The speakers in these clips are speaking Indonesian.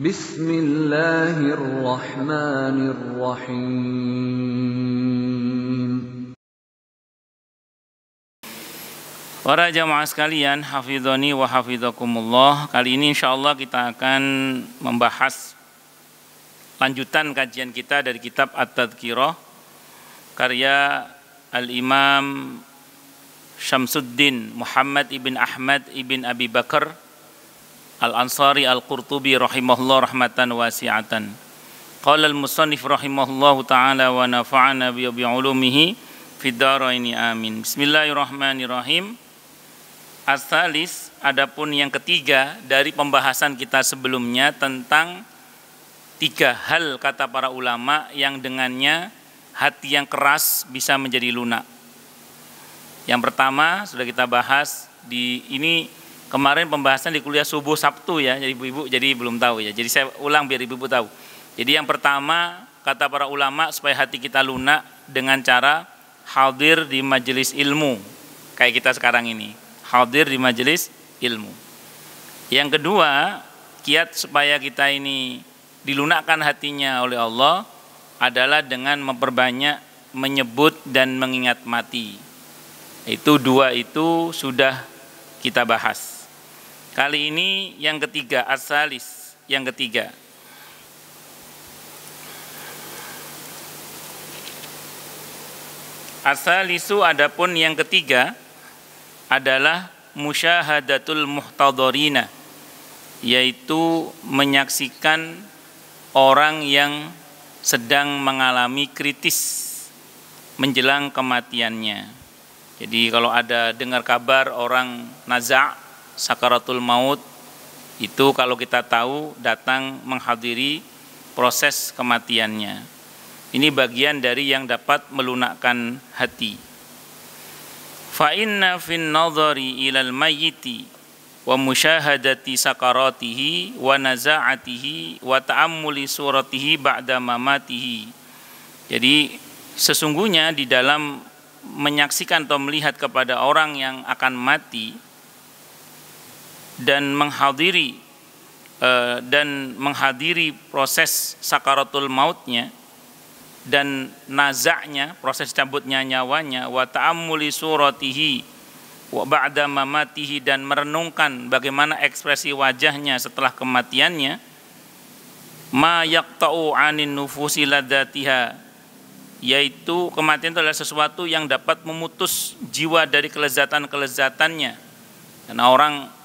Bismillahirrahmanirrahim. Para jamaah sekalian, hafidhani wa hafidhakumullah. Kali ini insyaallah kita akan membahas lanjutan kajian kita dari kitab At-Tadhkirah karya Al-Imam Syamsuddin Muhammad ibn Ahmad ibn Abi Bakar Al-Ansari Al-Qurtubi rahimahullah rahmatan wasi'atan. Qala al-musannif rahimahullahu ta'ala wa nafa'ana bi'ulumihi fid dharaini amin. Bismillahirrahmanirrahim. As-salis, adapun yang ketiga dari pembahasan kita sebelumnya tentang tiga hal kata para ulama yang dengannya hati yang keras bisa menjadi lunak. Yang pertama sudah kita bahas di ini kemarin pembahasan di kuliah subuh Sabtu ya, jadi ibu-ibu jadi belum tahu ya. Jadi saya ulang biar ibu-ibu tahu. Jadi yang pertama kata para ulama supaya hati kita lunak dengan cara hadir di majelis ilmu kayak kita sekarang ini. Hadir di majelis ilmu. Yang kedua, kiat supaya kita ini dilunakkan hatinya oleh Allah adalah dengan memperbanyak menyebut dan mengingat mati. Itu dua itu sudah kita bahas. Kali ini yang ketiga, as-salis, yang ketiga. As-salisu adapun yang ketiga adalah musyahadatul muhtadharina, yaitu menyaksikan orang yang sedang mengalami kritis menjelang kematiannya. Jadi kalau ada dengar kabar orang naza' sakaratul maut, itu kalau kita tahu datang menghadiri proses kematiannya. Ini bagian dari yang dapat melunakkan hati. Fa inna fin nadhari ilal mayyiti wa musyahadati sakaratihi wa naza'atihi wa ta'ammuli suratihi ba'da mamatihi. Jadi sesungguhnya di dalam menyaksikan atau melihat kepada orang yang akan mati dan menghadiri proses sakaratul mautnya dan nazaknya, proses cabutnya nyawanya, wa ta'ammuli suratihi wa ba'da mamatihi, dan merenungkan bagaimana ekspresi wajahnya setelah kematiannya, ma yaqta'u 'anin nufusi ladzatiha, yaitu kematian itu adalah sesuatu yang dapat memutus jiwa dari kelezatan-kelezatannya. Karena orang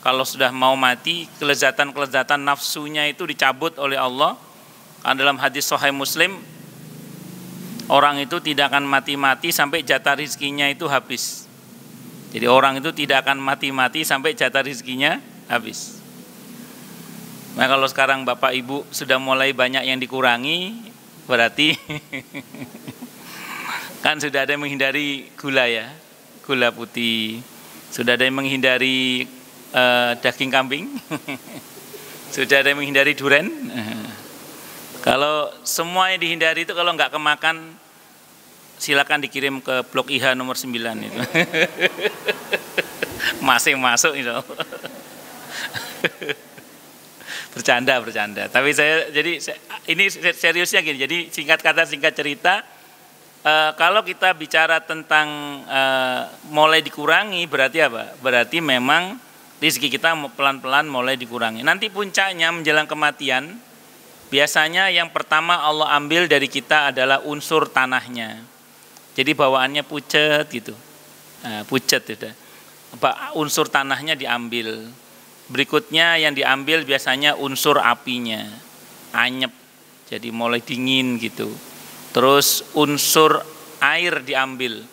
kalau sudah mau mati, kelezatan-kelezatan nafsunya itu dicabut oleh Allah. Karena dalam hadis Sahih Muslim, orang itu tidak akan mati-mati sampai jatah rizkinya itu habis. Jadi orang itu tidak akan mati-mati sampai jatah rizkinya habis. Nah kalau sekarang Bapak Ibu sudah mulai banyak yang dikurangi, berarti kan sudah ada yang menghindari gula ya, gula putih. Sudah ada yang menghindari daging kambing. Sudah ada yang menghindari duren. Kalau semua yang dihindari itu kalau nggak kemakan, silakan dikirim ke blok IH nomor 9 itu. Masih masuk itu. Bercanda. Tapi ini seriusnya gini. Jadi singkat kata singkat cerita, kalau kita bicara tentang mulai dikurangi berarti apa? Berarti memang rezeki kita pelan-pelan mulai dikurangi. Nanti puncaknya menjelang kematian, biasanya yang pertama Allah ambil dari kita adalah unsur tanahnya. Jadi bawaannya pucet gitu. Nah, pucet itu. Unsur tanahnya diambil. Berikutnya yang diambil biasanya unsur apinya. Anyep. Jadi mulai dingin gitu. Terus unsur air diambil.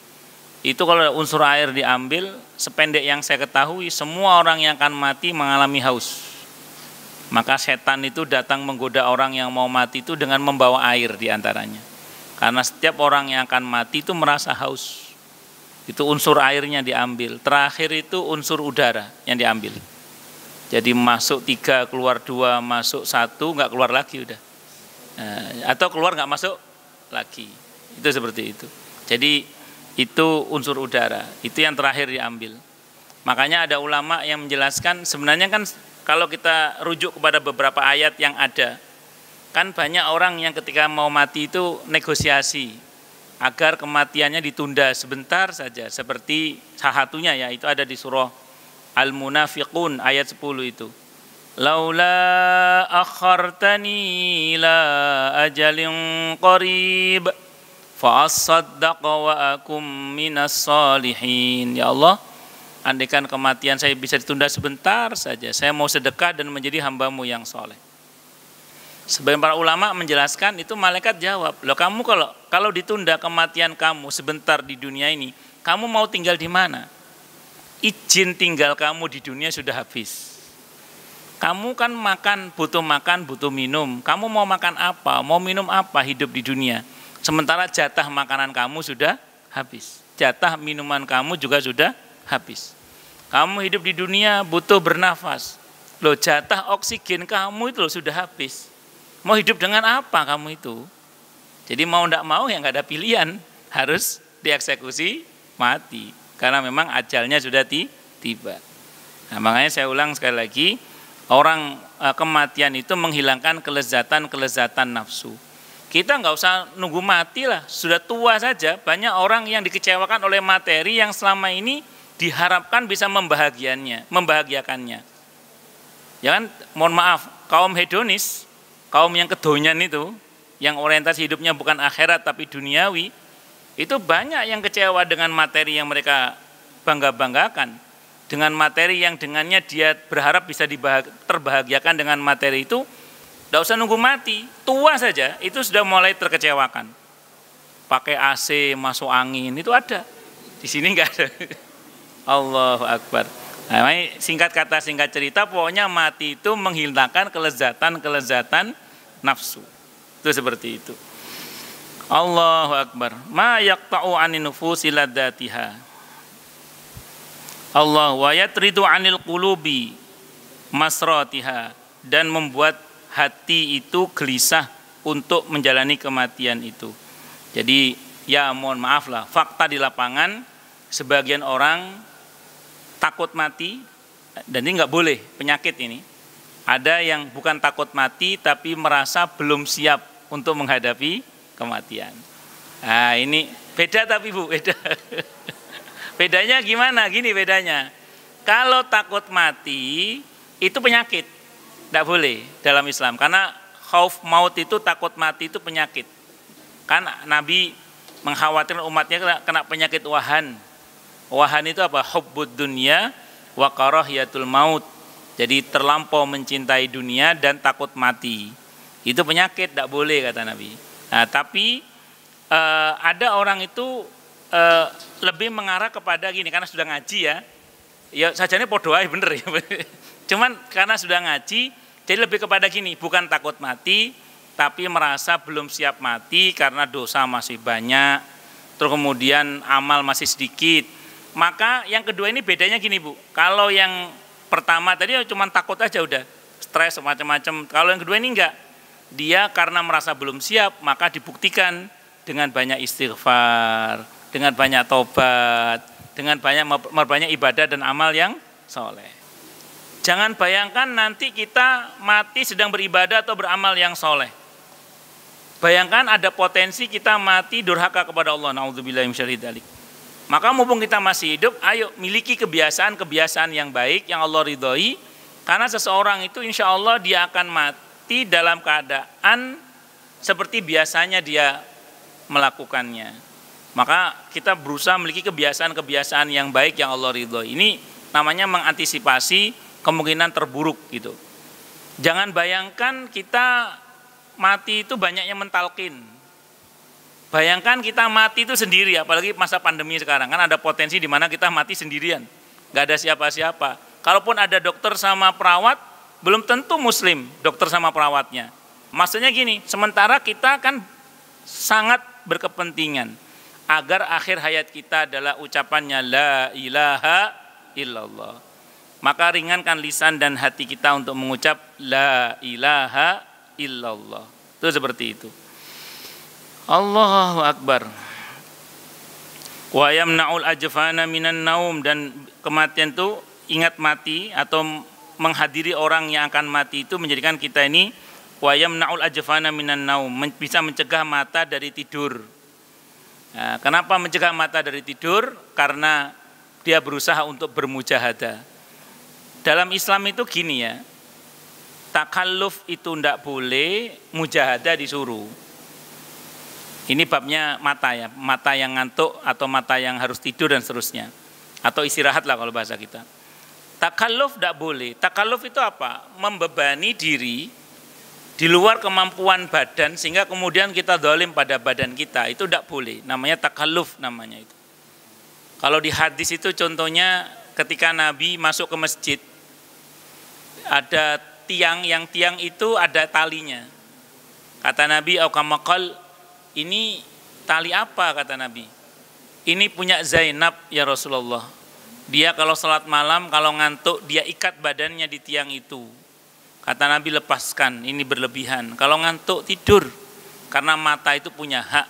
Itu kalau unsur air diambil, sependek yang saya ketahui, semua orang yang akan mati mengalami haus. Maka setan itu datang menggoda orang yang mau mati itu dengan membawa air diantaranya. Karena setiap orang yang akan mati itu merasa haus. Itu unsur airnya diambil. Terakhir itu unsur udara yang diambil. Jadi masuk 3, keluar 2, masuk 1, nggak keluar lagi udah. Atau keluar nggak masuk lagi. Itu seperti itu. Jadi itu unsur udara. Itu yang terakhir diambil. Makanya ada ulama yang menjelaskan sebenarnya kan kalau kita rujuk kepada beberapa ayat yang ada, kan banyak orang yang ketika mau mati itu negosiasi agar kematiannya ditunda sebentar saja, seperti salah satunya ya itu ada di surah Al-Munafiqun ayat 10 itu. Laula akhartani ila ajalin qarib fa asaddaqa wa akum minas salihin. Ya Allah, andaikan kematian saya bisa ditunda sebentar saja, saya mau sedekah dan menjadi hamba-Mu yang soleh. Sebagian para ulama menjelaskan itu malaikat jawab, loh kamu kalau ditunda kematian kamu sebentar di dunia ini, kamu mau tinggal di mana? Izin tinggal kamu di dunia sudah habis. Kamu kan makan, butuh minum. Kamu mau makan apa, mau minum apa hidup di dunia? Sementara jatah makanan kamu sudah habis. Jatah minuman kamu juga sudah habis. Kamu hidup di dunia butuh bernafas. Loh jatah oksigen kamu itu loh sudah habis. Mau hidup dengan apa kamu itu? Jadi mau tidak mau ya nggak ada pilihan. Harus dieksekusi mati. Karena memang ajalnya sudah tiba. Nah makanya saya ulang sekali lagi. Orang kematian itu menghilangkan kelezatan nafsu. Kita nggak usah nunggu mati lah, sudah tua saja. Banyak orang yang dikecewakan oleh materi yang selama ini diharapkan bisa membahagiakannya. Ya kan, mohon maaf, kaum hedonis, kaum yang kedonyan itu, yang orientasi hidupnya bukan akhirat tapi duniawi, itu banyak yang kecewa dengan materi yang mereka bangga-banggakan. Dengan materi yang dengannya dia berharap bisa terbahagiakan dengan materi itu, tidak usah nunggu mati, tua saja itu sudah mulai terkecewakan. Pakai AC, masuk angin, itu ada. Di sini enggak ada. Allahu Akbar. Nah, singkat kata, singkat cerita, pokoknya mati itu menghilangkan kelezatan nafsu. Itu seperti itu. Allahu Akbar. Ma yaqta'u 'anin nufusi ladzatiha. Allah wa yatridu 'anil qulubi masratiha, dan membuat hati itu gelisah untuk menjalani kematian itu. Jadi ya mohon maaf lah, fakta di lapangan sebagian orang takut mati, dan ini nggak boleh, penyakit ini. Ada yang bukan takut mati tapi merasa belum siap untuk menghadapi kematian. Nah ini beda tapi Bu, beda. Bedanya gimana? Gini bedanya. Kalau takut mati itu penyakit, tidak boleh dalam Islam. Karena khauf maut itu, takut mati itu penyakit. Kan Nabi mengkhawatirkan umatnya kena penyakit wahan. Wahan itu apa? Hubbud dunya wa karahiyatul maut. Jadi terlampau mencintai dunia dan takut mati. Itu penyakit, tidak boleh kata Nabi. Nah, tapi ada orang itu lebih mengarah kepada gini, karena sudah ngaji ya sajane podo ae bener ya. Cuman karena sudah ngaji, jadi lebih kepada gini, bukan takut mati, tapi merasa belum siap mati karena dosa masih banyak, terus kemudian amal masih sedikit. Maka yang kedua ini bedanya gini Bu, kalau yang pertama tadi cuma takut aja udah, stres macam-macam. Kalau yang kedua ini enggak, dia karena merasa belum siap, maka dibuktikan dengan banyak istighfar, dengan banyak tobat, dengan banyak ibadah dan amal yang soleh. Jangan bayangkan nanti kita mati sedang beribadah atau beramal yang soleh. Bayangkan ada potensi kita mati durhaka kepada Allah. Na'udzubillahi minasyarri dzalik. Maka mumpung kita masih hidup, ayo miliki kebiasaan yang baik yang Allah ridhoi. Karena seseorang itu insya Allah dia akan mati dalam keadaan seperti biasanya dia melakukannya. Maka kita berusaha memiliki kebiasaan yang baik yang Allah ridhoi. Ini namanya mengantisipasi kemungkinan terburuk gitu. Jangan bayangkan kita mati itu banyaknya mentalkin. Bayangkan kita mati itu sendiri, apalagi masa pandemi sekarang. Kan ada potensi di mana kita mati sendirian. Gak ada siapa-siapa. Kalaupun ada dokter sama perawat, belum tentu muslim dokter sama perawatnya. Maksudnya gini, sementara kita kan sangat berkepentingan agar akhir hayat kita adalah ucapannya la ilaha illallah. Maka ringankan lisan dan hati kita untuk mengucap la ilaha illallah. Itu seperti itu. Allahu Akbar. Wa yamna'ul ajfana minan naum, dan kematian itu ingat mati atau menghadiri orang yang akan mati itu menjadikan kita ini wa yamna'ul ajfana minan naum, bisa mencegah mata dari tidur. Nah, kenapa mencegah mata dari tidur? Karena dia berusaha untuk bermujahadah. Dalam Islam itu gini ya, takalluf itu tidak boleh, mujahadah disuruh. Ini babnya mata ya, mata yang ngantuk atau mata yang harus tidur dan seterusnya. Atau istirahat lah kalau bahasa kita. Takalluf tidak boleh. Takalluf itu apa? Membebani diri di luar kemampuan badan sehingga kemudian kita zalim pada badan kita. Itu tidak boleh. Namanya takalluf namanya itu. Kalau di hadis itu contohnya ketika Nabi masuk ke masjid, ada tiang, yang tiang itu ada talinya. Kata Nabi, "Aukamakal, ini tali apa?" kata Nabi. "Ini punya Zainab ya Rasulullah. Dia kalau salat malam, kalau ngantuk, dia ikat badannya di tiang itu." Kata Nabi, "Lepaskan, ini berlebihan. Kalau ngantuk tidur." Karena mata itu punya hak.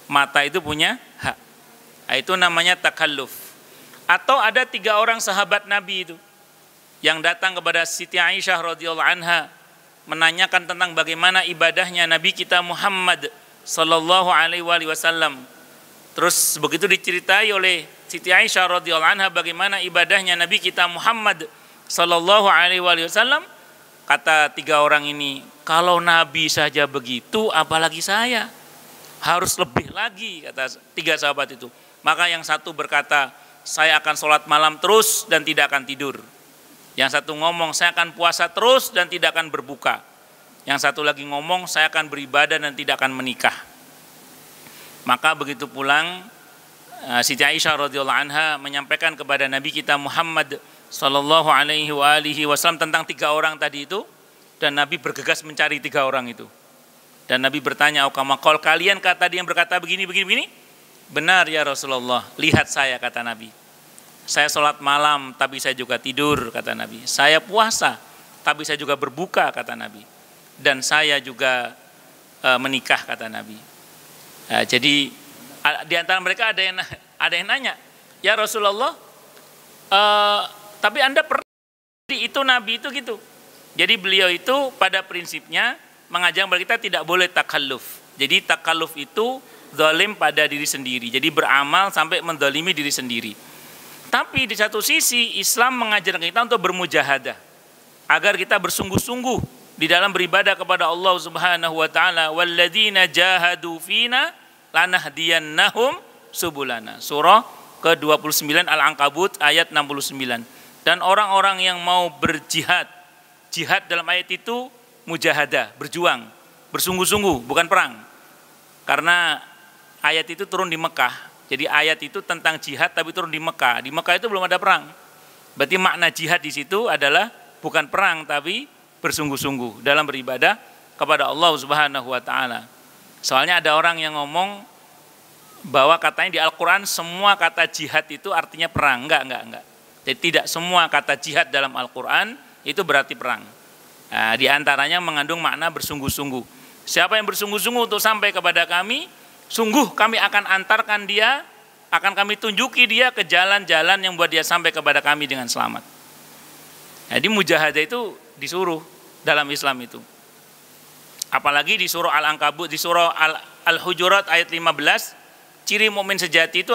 Mata itu punya hak. Nah, itu namanya takalluf. Atau ada 3 orang sahabat Nabi itu yang datang kepada Siti Aisyah radhiyallahu anha menanyakan tentang bagaimana ibadahnya Nabi kita Muhammad sallallahu alaihi wasallam. Terus begitu diceritai oleh Siti Aisyah radhiyallahu anha bagaimana ibadahnya Nabi kita Muhammad sallallahu alaihi wasallam, kata 3 orang ini, "Kalau Nabi saja begitu, apalagi saya? Harus lebih lagi," kata 3 sahabat itu. Maka yang satu berkata, "Saya akan sholat malam terus dan tidak akan tidur." Yang satu ngomong, "Saya akan puasa terus dan tidak akan berbuka." Yang satu lagi ngomong, "Saya akan beribadah dan tidak akan menikah." Maka begitu pulang, Siti Aisyah radhiyallahu anha menyampaikan kepada Nabi kita Muhammad sallallahu alaihi wasallam tentang 3 orang tadi itu, dan Nabi bergegas mencari 3 orang itu. Dan Nabi bertanya, "Aukamakal, kalian kata dia yang berkata begini begini?" "Benar ya Rasulullah, lihat saya," kata Nabi. "Saya sholat malam tapi saya juga tidur," kata Nabi. "Saya puasa tapi saya juga berbuka," kata Nabi. "Dan saya juga menikah," kata Nabi. Jadi di antara mereka ada yang nanya, "Ya Rasulullah, tapi Anda pernah itu Nabi itu gitu?" Jadi beliau itu pada prinsipnya mengajar kepada kita tidak boleh takalluf. Jadi takalluf itu zalim pada diri sendiri. Jadi beramal sampai menzalimi diri sendiri. Tapi di satu sisi Islam mengajarkan kita untuk bermujahadah agar kita bersungguh-sungguh di dalam beribadah kepada Allah Subhanahu wa taala. "Walladzina jahadu fina lanahdiyannahum subulana." Surah ke-29 Al-Ankabut ayat 69. Dan orang-orang yang mau berjihad, jihad dalam ayat itu mujahadah, berjuang, bersungguh-sungguh, bukan perang. Karena ayat itu turun di Mekah. Jadi ayat itu tentang jihad tapi turun di Mekah. Di Mekah itu belum ada perang. Berarti makna jihad di situ adalah bukan perang tapi bersungguh-sungguh dalam beribadah kepada Allah Subhanahu wa taala. Soalnya ada orang yang ngomong bahwa katanya di Al-Qur'an semua kata jihad itu artinya perang. Enggak. Jadi tidak semua kata jihad dalam Al-Qur'an itu berarti perang. Nah, di antaranya mengandung makna bersungguh-sungguh. Siapa yang bersungguh-sungguh untuk sampai kepada kami, sungguh kami akan antarkan dia, akan kami tunjuki dia ke jalan-jalan yang buat dia sampai kepada kami dengan selamat. Jadi mujahadah itu disuruh dalam Islam itu. Apalagi di surah Al-Ankabut, di surah Al-Hujurat ayat 15, ciri mukmin sejati itu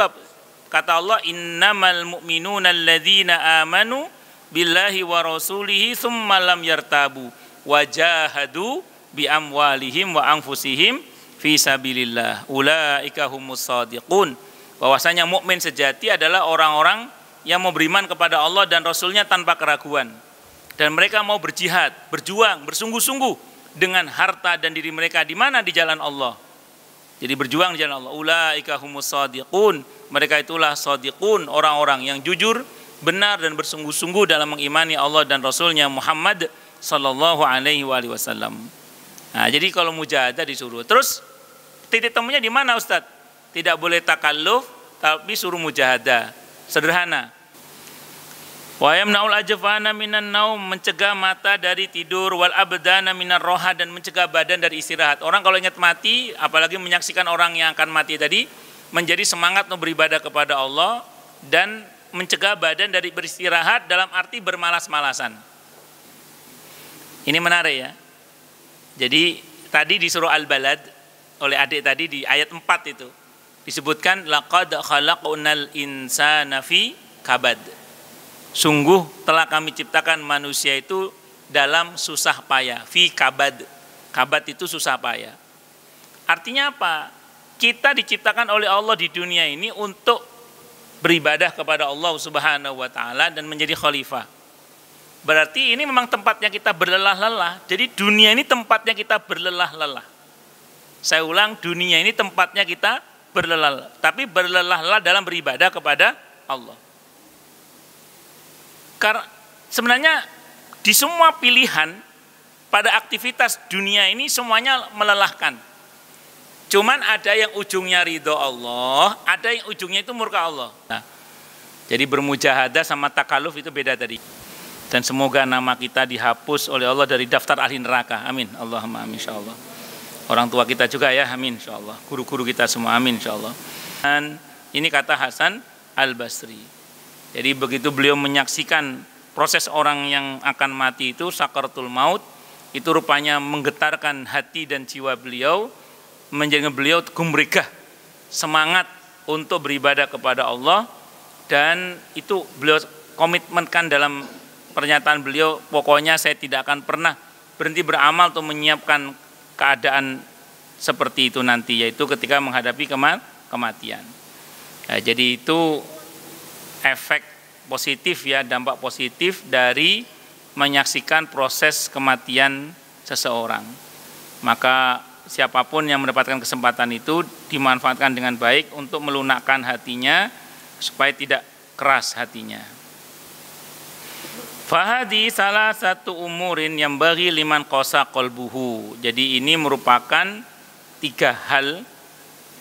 kata Allah, "Innamal mu'minuna alladzina amanu billahi wa rasulihi tsumma lam yartabu wajahadu bi amwalihim wa anfusihim fi sabilillah ulaika humus shadiqun." Bahwasanya mukmin sejati adalah orang-orang yang mau beriman kepada Allah dan Rasulnya tanpa keraguan, dan mereka mau berjihad, berjuang, bersungguh-sungguh dengan harta dan diri mereka di mana? Di jalan Allah. Jadi berjuang di jalan Allah. Ulaika humus shadiqun, mereka itulah shadiqun, orang-orang yang jujur, benar dan bersungguh-sungguh dalam mengimani Allah dan Rasulnya Muhammad sallallahu alaihi wasallam. Nah, jadi kalau mujahadah disuruh. Terus titik temunya di mana Ustaz? Tidak boleh takalluf tapi suruh mujahadah. Sederhana. Wa yamna'ul ajfana minan naum, mencegah mata dari tidur, wal abdana minar roha, dan mencegah badan dari istirahat. Orang kalau ingat mati, apalagi menyaksikan orang yang akan mati tadi, menjadi semangat untuk beribadah kepada Allah dan mencegah badan dari beristirahat dalam arti bermalas-malasan. Ini menarik ya. Jadi tadi di surah Al-Balad oleh adik tadi di ayat 4 itu disebutkan laqad khalaqnal insana fi kabad. Sungguh telah kami ciptakan manusia itu dalam susah payah, fi kabad. Kabad itu susah payah. Artinya apa? Kita diciptakan oleh Allah di dunia ini untuk beribadah kepada Allah Subhanahu wa taala dan menjadi khalifah. Berarti ini memang tempatnya kita berlelah-lelah. Jadi dunia ini tempatnya kita berlelah-lelah. Saya ulang, dunia ini tempatnya kita berlelah, tapi berlelah-lelah dalam beribadah kepada Allah. Karena sebenarnya di semua pilihan pada aktivitas dunia ini semuanya melelahkan. Cuman ada yang ujungnya ridho Allah, ada yang ujungnya itu murka Allah. Nah, jadi bermujahadah sama takaluf itu beda tadi. Dan semoga nama kita dihapus oleh Allah dari daftar ahli neraka. Amin. Allahumma amin insyaallah. Orang tua kita juga ya, amin insyaallah. Guru-guru kita semua, amin insyaallah. Dan ini kata Hasan Al-Basri. Jadi begitu beliau menyaksikan proses orang yang akan mati itu, sakaratul maut, itu rupanya menggetarkan hati dan jiwa beliau, menjadikan beliau gumregah, semangat untuk beribadah kepada Allah. Dan itu beliau komitmenkan dalam pernyataan beliau, pokoknya saya tidak akan pernah berhenti beramal untuk menyiapkan keadaan seperti itu nanti, yaitu ketika menghadapi kematian. Nah, jadi itu efek positif ya, dampak positif dari menyaksikan proses kematian seseorang. Maka siapapun yang mendapatkan kesempatan itu dimanfaatkan dengan baik untuk melunakkan hatinya supaya tidak keras hatinya. Fahadi salah satu umurin yang bagi liman qasa qalbuhu. Jadi ini merupakan 3 hal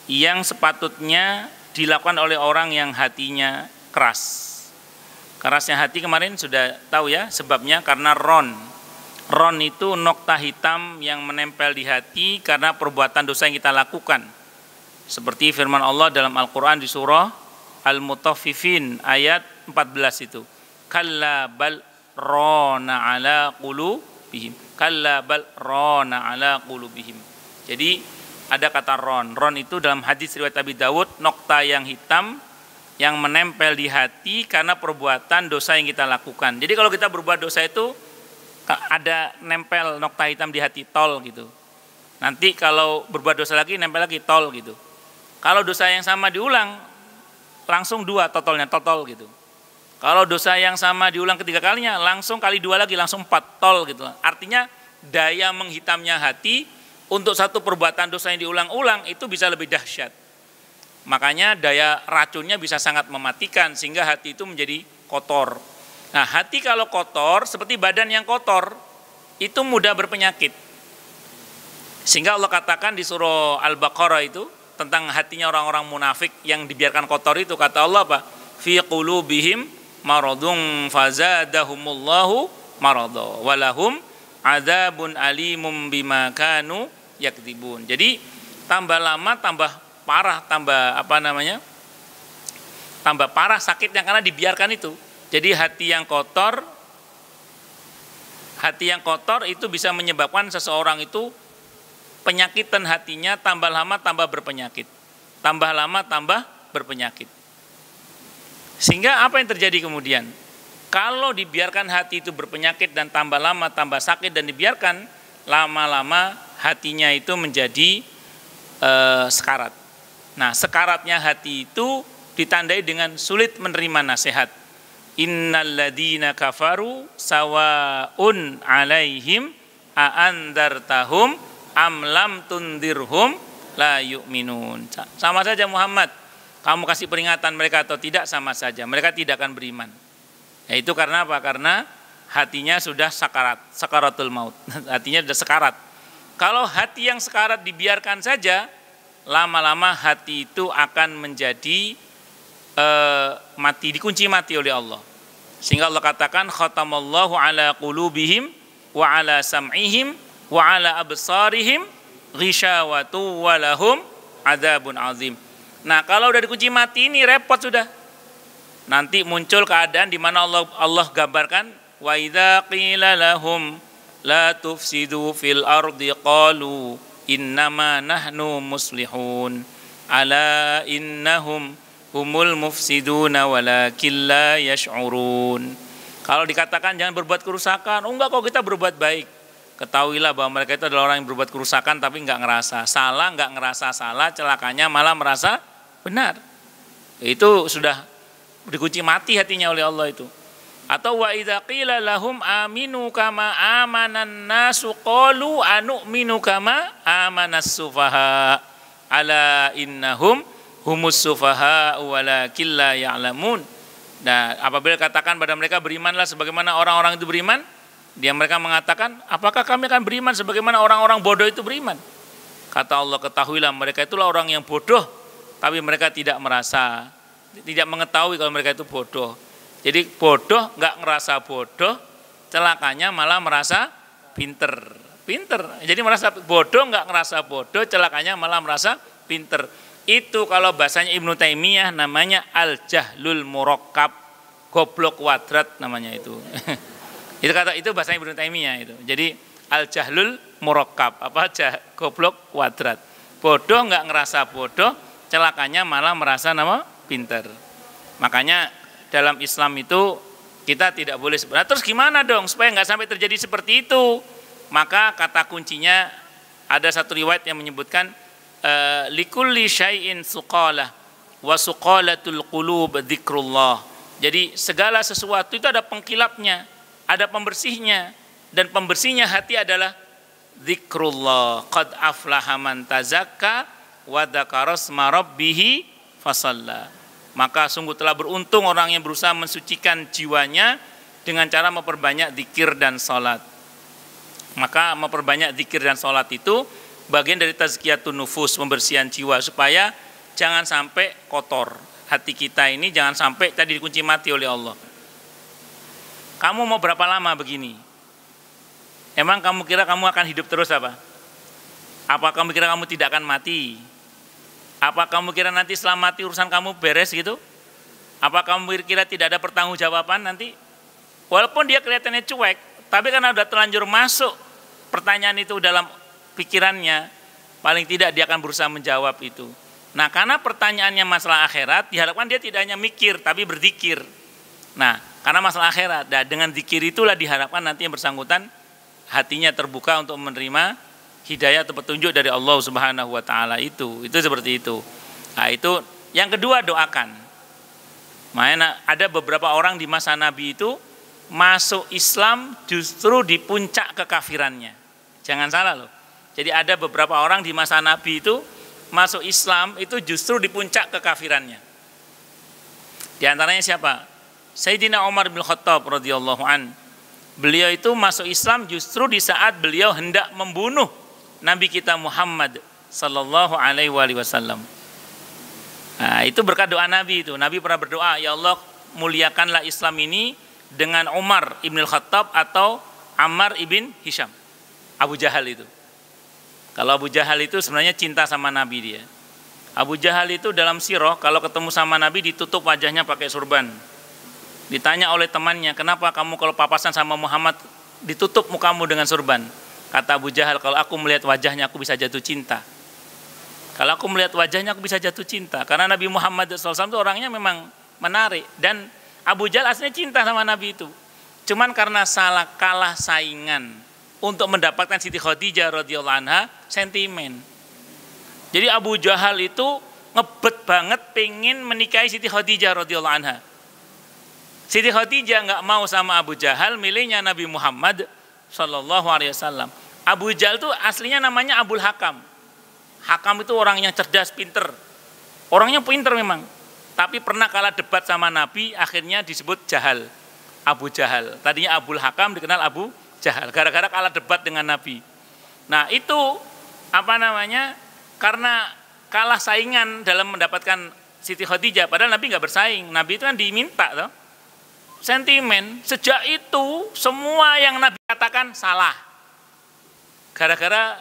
yang sepatutnya dilakukan oleh orang yang hatinya keras. Kerasnya hati kemarin sudah tahu ya sebabnya, karena ron. Ron itu nokta hitam yang menempel di hati karena perbuatan dosa yang kita lakukan. Seperti firman Allah dalam Al-Quran di surah Al-Mutaffifin ayat 14 itu. Kalla bal rona ala qulubihim. Kalla bal rona ala qulubihim. Jadi ada kata ron. Ron itu dalam hadis riwayat Abi Dawud, nokta yang hitam yang menempel di hati karena perbuatan dosa yang kita lakukan. Jadi kalau kita berbuat dosa itu ada nempel nokta hitam di hati, tol gitu. Nanti kalau berbuat dosa lagi nempel lagi, tol gitu. Kalau dosa yang sama diulang langsung 2 totolnya, totol gitu. Kalau dosa yang sama diulang ketiga kalinya, langsung kali 2 lagi, langsung 4 tol gitu. Artinya daya menghitamnya hati untuk satu perbuatan dosa yang diulang-ulang itu bisa lebih dahsyat. Makanya daya racunnya bisa sangat mematikan sehingga hati itu menjadi kotor. Nah, hati kalau kotor seperti badan yang kotor itu mudah berpenyakit. Sehingga Allah katakan di surah Al-Baqarah itu tentang hatinya orang-orang munafik yang dibiarkan kotor itu, kata Allah apa? Fi qulubihim maradun fazadahumullahu marada walahum adzabun alimum bima kanu yakdzibun. Jadi tambah lama tambah parah, tambah parah sakitnya karena dibiarkan itu. Jadi hati yang kotor itu bisa menyebabkan seseorang itu penyakitan hatinya, tambah lama tambah berpenyakit. Tambah lama tambah berpenyakit. Sehingga apa yang terjadi kemudian? Kalau dibiarkan hati itu berpenyakit dan tambah lama tambah sakit dan dibiarkan, lama-lama hatinya itu menjadi sekarat. Nah, sekaratnya hati itu ditandai dengan sulit menerima nasihat. Innalladzina kafaru sawaun alaihim a'andartahum am lam tundirhum la yu'minun. Sama saja Muhammad, kamu kasih peringatan mereka atau tidak, sama saja, mereka tidak akan beriman. Ya, itu karena apa? Karena hatinya sudah sakarat, sakaratul maut. Hatinya sudah sekarat. Kalau hati yang sekarat dibiarkan saja, lama-lama hati itu akan menjadi mati, dikunci mati oleh Allah. Sehingga Allah katakan khatamallahu ala qulubihim wa ala sam'ihim wa ala absarihim ghishawatu wa lahum adzabun azim. Nah, kalau udah dikunci mati ini repot sudah. Nanti muncul keadaan di mana Allah gambarkan wa idza qila lahum la tufsidu fil ardi qalu innama nahnu muslihun ala innahum humul mufsiduna walakin la yash'urun. Kalau dikatakan jangan berbuat kerusakan, oh enggak kok kita berbuat baik. Ketahuilah bahwa mereka itu adalah orang yang berbuat kerusakan tapi enggak ngerasa salah, enggak ngerasa salah, celakanya malah merasa benar. Itu sudah dikunci mati hatinya oleh Allah itu. Atau wa idza qila lahum aminu kama amanan nasu qalu anu'minu kama amanas sufaha ala innahum humus sufaha walakin la ya'lamun. Nah, apabila katakan pada mereka berimanlah sebagaimana orang-orang itu beriman, mereka mengatakan, apakah kami akan beriman sebagaimana orang-orang bodoh itu beriman? Kata Allah, ketahuilah mereka itulah orang yang bodoh, tapi mereka tidak merasa, tidak mengetahui kalau mereka itu bodoh. Jadi bodoh nggak ngerasa bodoh, celakanya malah merasa pinter. Jadi merasa bodoh nggak ngerasa bodoh, celakanya malah merasa pinter. Itu kalau bahasanya Ibnu Taimiyah namanya al-jahlul murakkab, goblok kuadrat namanya itu. Itu bahasa Ibnu Taimiyah itu. Jadi al-jahlul murakkab, goblok kuadrat. Bodoh nggak ngerasa bodoh, celakanya malah merasa pinter. Makanya dalam Islam itu kita tidak boleh sebenarnya. Terus gimana dong supaya nggak sampai terjadi seperti itu? Maka kata kuncinya ada satu riwayat yang menyebutkan likulli syai'in suqalah wa suqalatul qulub dzikrullah. Jadi segala sesuatu itu ada pengkilapnya, ada pembersihnya, dan pembersihnya hati adalah dzikrullah. Qad aflaha man tazakka wa dzakara isma rabbih fasalla. Maka sungguh telah beruntung orang yang berusaha mensucikan jiwanya dengan cara memperbanyak zikir dan salat. Maka memperbanyak zikir dan salat itu bagian dari tazkiyatun nufus, pembersihan jiwa supaya jangan sampai kotor. Hati kita ini jangan sampai tadi dikunci mati oleh Allah. Kamu mau berapa lama begini? Emang kamu kira kamu akan hidup terus apa? Apa kamu kira kamu tidak akan mati? Apa kamu kira nanti setelah mati urusan kamu beres gitu? Apa kamu kira tidak ada pertanggungjawaban nanti? Walaupun dia kelihatannya cuek, tapi karena udah terlanjur masuk pertanyaan itu dalam pikirannya, paling tidak dia akan berusaha menjawab itu. Nah, karena pertanyaannya masalah akhirat, diharapkan dia tidak hanya mikir tapi berzikir. Nah, karena masalah akhirat, dengan zikir itulah diharapkan nanti yang bersangkutan hatinya terbuka untuk menerima hidayah atau petunjuk dari Allah Subhanahu wa taala itu seperti itu. Nah, itu yang kedua, doakan. Makanya ada beberapa orang di masa Nabi itu masuk Islam justru di puncak kekafirannya. Jangan salah loh. Jadi ada beberapa orang di masa Nabi itu masuk Islam itu justru di puncak kekafirannya. Di antaranya siapa? Sayyidina Umar bin Khattab radhiyallahu an. Beliau itu masuk Islam justru di saat beliau hendak membunuh Nabi kita Muhammad sallallahu alaihi wasallam. Nah, itu berkat doa Nabi itu. Nabi pernah berdoa, ya Allah muliakanlah Islam ini dengan Umar ibn Khattab atau Ammar ibn Hisham. Abu Jahal itu. Kalau Abu Jahal itu sebenarnya cinta sama Nabi dia. Abu Jahal itu dalam sirah kalau ketemu sama Nabi ditutup wajahnya pakai surban. Ditanya oleh temannya, kenapa kamu kalau papasan sama Muhammad ditutup mukamu dengan surban? Kata Abu Jahal, kalau aku melihat wajahnya aku bisa jatuh cinta. Kalau aku melihat wajahnya aku bisa jatuh cinta. Karena Nabi Muhammad SAW itu orangnya memang menarik. Dan Abu Jahal aslinya cinta sama Nabi itu. Cuman karena salah kalah saingan untuk mendapatkan Siti Khadijah radhiyallahu anha, sentimen. Jadi Abu Jahal itu ngebet banget pengen menikahi Siti Khadijah radhiyallahu anha. Siti Khadijah nggak mau sama Abu Jahal, milihnya Nabi Muhammad sallallahu alaihi wasallam. Abu Jahal itu aslinya namanya Abul Hakam. Hakam itu orang yang cerdas, pinter. Orangnya pinter memang. Tapi pernah kalah debat sama Nabi, akhirnya disebut Jahal. Abu Jahal. Tadinya Abul Hakam dikenal Abu Jahal, gara-gara kalah debat dengan Nabi. Nah itu karena kalah saingan dalam mendapatkan Siti Khadijah, padahal Nabi nggak bersaing. Nabi itu kan diminta toh. Sentimen. Sejak itu semua yang Nabi katakan salah, gara-gara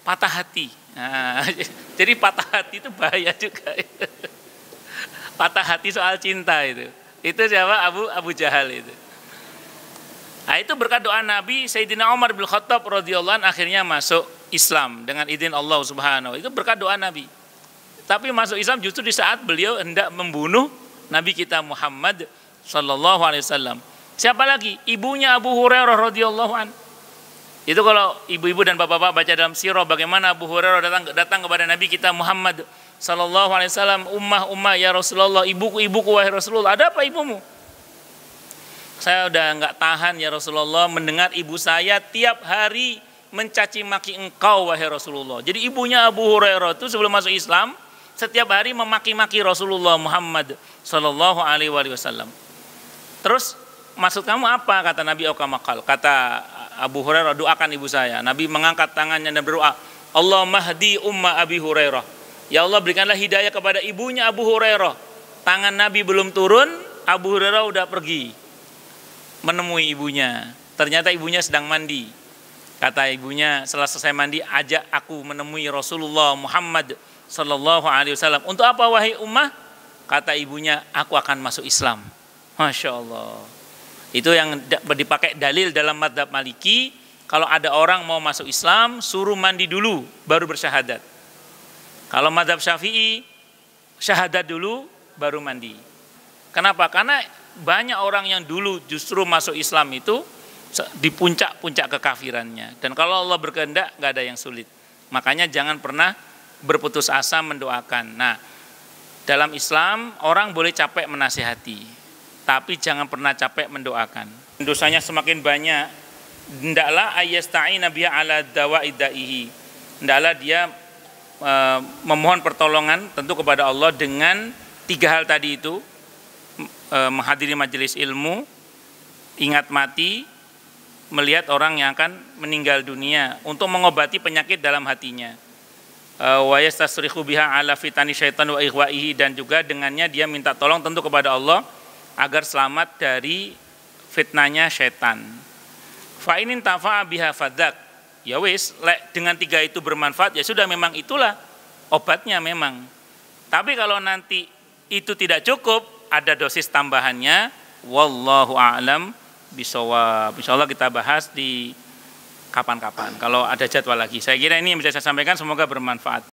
patah hati. Nah, jadi patah hati itu bahaya juga. Patah hati soal cinta itu siapa? Abu Jahal itu. Nah, itu berkat doa Nabi, Sayyidina Umar bin Khattab radhiyallahu anhu akhirnya masuk Islam dengan izin Allah Subhanahu. Itu berkat doa Nabi. Tapi masuk Islam justru di saat beliau hendak membunuh Nabi kita Muhammad sallallahu alaihi wasallam. Siapa lagi? Ibunya Abu Hurairah radhiyallahu anhu. Itu kalau ibu-ibu dan bapak-bapak baca dalam sirah bagaimana Abu Hurairah datang kepada Nabi kita Muhammad sallallahu alaihi wasallam, ummah ya Rasulullah, ibuku wahai Rasulullah, ada apa ibumu? Saya udah nggak tahan ya Rasulullah mendengar ibu saya tiap hari mencaci maki engkau wahai Rasulullah. Jadi ibunya Abu Hurairah itu sebelum masuk Islam setiap hari memaki-maki Rasulullah Muhammad sallallahu alaihi wasallam. Terus maksud kamu apa? Kata Nabi Okamakal. Kata Abu Hurairah, doakan ibu saya. Nabi mengangkat tangannya dan berdoa, Allah mahdi umma Abi Hurairah. Ya Allah berikanlah hidayah kepada ibunya Abu Hurairah. Tangan Nabi belum turun, Abu Hurairah udah pergi menemui ibunya. Ternyata ibunya sedang mandi. Kata ibunya, setelah selesai mandi, ajak aku menemui Rasulullah Muhammad sallallahu alaihi wasallam. Untuk apa wahai ummah? Kata ibunya, aku akan masuk Islam. Masya Allah. Itu yang dipakai dalil dalam mazhab Maliki. Kalau ada orang mau masuk Islam, suruh mandi dulu, baru bersyahadat. Kalau mazhab Syafi'i, syahadat dulu, baru mandi. Kenapa? Karena banyak orang yang dulu justru masuk Islam itu di puncak-puncak kekafirannya. Dan kalau Allah berkehendak, nggak ada yang sulit. Makanya jangan pernah berputus asa mendoakan. Nah, dalam Islam orang boleh capek menasihati, tapi jangan pernah capek mendoakan. Dosanya semakin banyak, hendaklah ayasta'ina biha ala dawaidaihi. Hendaklah dia memohon pertolongan tentu kepada Allah dengan 3 hal tadi itu, menghadiri majelis ilmu, ingat mati, melihat orang yang akan meninggal dunia, untuk mengobati penyakit dalam hatinya. Wa yastasrihu biha ala fitani syaitan wa ighwaihi, dan juga dengannya dia minta tolong tentu kepada Allah agar selamat dari fitnahnya syaitan. Fa inin tafa'a biha fadak. Ya wis, dengan 3 itu bermanfaat, ya sudah, memang itulah obatnya memang. Tapi kalau nanti itu tidak cukup, ada dosis tambahannya. Wallahu a'lam bishawab. Insyaallah kita bahas di kapan-kapan kalau ada jadwal lagi. Saya kira ini yang bisa saya sampaikan, semoga bermanfaat.